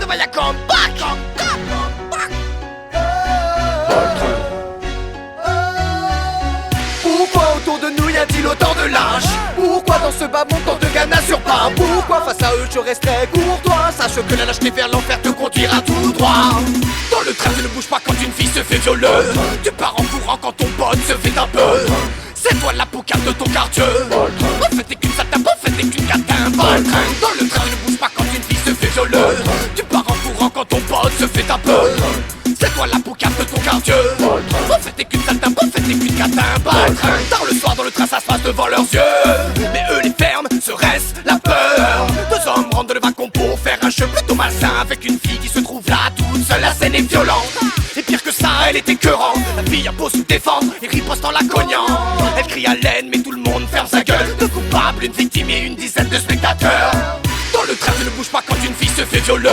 de Maya Comeback. Pourquoi autour de nous y a-t-il autant de lâches? Pourquoi dans ce bas monde tant de ganas sur pas? Pourquoi face à eux je resterai courtois? Sache que la lâcheté vers l'enfer te conduira tout droit. Dans le train tu ne bouges pas quand une fille se fait violer. Tu pars en courant quand ton pote se fait un peu. C'est toi la poucave de ton quartier. En fait t'es qu'une satin, en fait t'es qu'une catin. Dans le train tu ne bouges pas quand une fille se fait violer. Tu pars en courant quand ton pote se fait un peu. C'est toi la poucave de ton quartier. En fait t'es qu'une satin, en fait t'es qu'une catin. Tard le soir dans le train ça se passe devant leurs yeux. Mais eux les ferment, serait-ce la peur? Deux hommes rentrent de le wagon pour faire un jeu plutôt malsain avec une fille qui se trouve là toute seule. La scène est violente. Et pire que ça, elle est écœurante. La fille a beau se défendre et riposte en la cognant. Elle crie à l'aide mais tout le monde ferme sa gueule. Deux coupables, une victime et une dizaine de spectateurs. Dans le train tu ne bouges pas quand une fille se fait violer.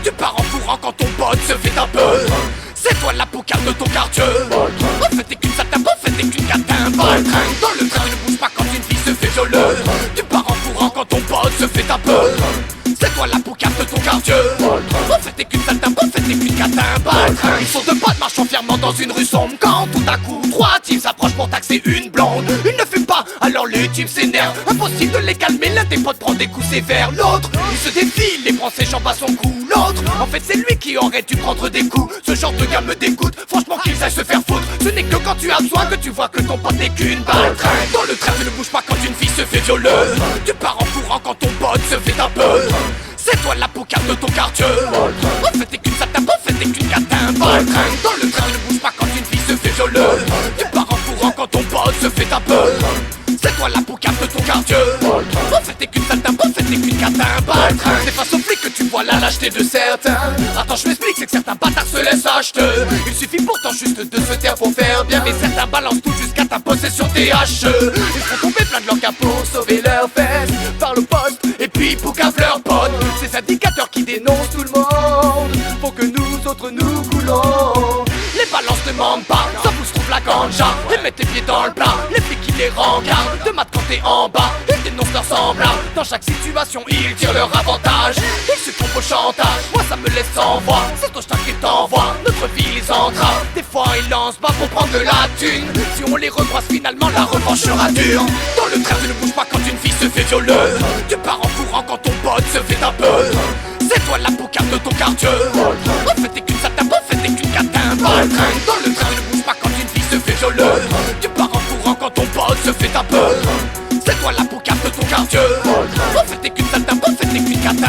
Tu pars en courant quand ton pote se fait un peu. C'est toi la poucave de ton quartier. En fait t'es qu'une satin, en fait t'es qu'une catin. Dans le train tu ne bouges pas quand une fille se fait violer. Tu pars en courant quand ton pote se fait un peu. C'est toi la poucave de ton quartier. En fait t'es qu'une satin, en fait t'es qu'une catin. Ils sont deux potes marchant fièrement dans une rue sombre. Quand tout à coup trois types s'approchent pour taxer une blonde. Une ne fume pas, alors les types s'énervent. Impossible de les calmer, l'un des potes prend des coups sévères. L'autre, il se défile, les prend ses jambes à son cou. L'autre, en fait c'est lui qui aurait dû prendre des coups. Ce genre de gars me dégoûte, franchement qu'ils aillent se faire foutre. Ce n'est que quand tu as besoin que tu vois que ton pote n'est qu'une balle. Dans le train tu ne bouges pas quand une fille se fait violer. Tu pars en courant quand ton pote se fait un peu. C'est toi la poucave de ton quartier. En fait t'es qu'une satin, en fait t'es qu'une catin. Dans le train tu ne bouges pas quand une fille se fait violer. Tu pars en courant quand ton pote se fait un peu. C'est toi la poucave de ton quartier. En fait t'es qu'une satin, en fait t'es qu'une catin. C'est face aux flics que tu vois la lâcheté de certains. Attends je m'explique, c'est que certains bâtards se laissent acheter. Il suffit pourtant juste de se taire pour faire bien. Mais certains balancent tout jusqu'à ta possession THE. Ils font tomber plein de leurs cas pour sauver leurs fesses. Parlent au poste et puis poucavent leurs potes. Ces indicateurs qui dénoncent tout le monde pour que nous autres nous coulons. Les balances ne mentent pas, ça vous se trouve la ganja. Ils mettent les pieds dans le plat, les flics qui les regardent. De maths quand t'es en bas, ils dénoncent leurs semblables. Dans chaque situation, ils tirent leur avantage. Ils se trompent au chantage, moi ça me laisse sans voix. C'est ton qui t'envoie, notre vie les entrave. Des fois ils lancent bas pour prendre de la thune. Si on les recroise finalement, la revanche sera dure. Dans le train tu ne bouges pas quand une fille se fait violer. Tu pars en courant quand ton pote se fait un peu. C'est toi la poucave de ton quartier. En fait t'es qu'une satin, en fait t'es qu'une catin. Dans le train tu ne bouges pas quand une fille se fait violer. Tu pars en courant quand ton pote se fait un peu. C'est toi la poucave de ton quartier. En fait t'es qu'une satin, en fait t'es qu'une catin.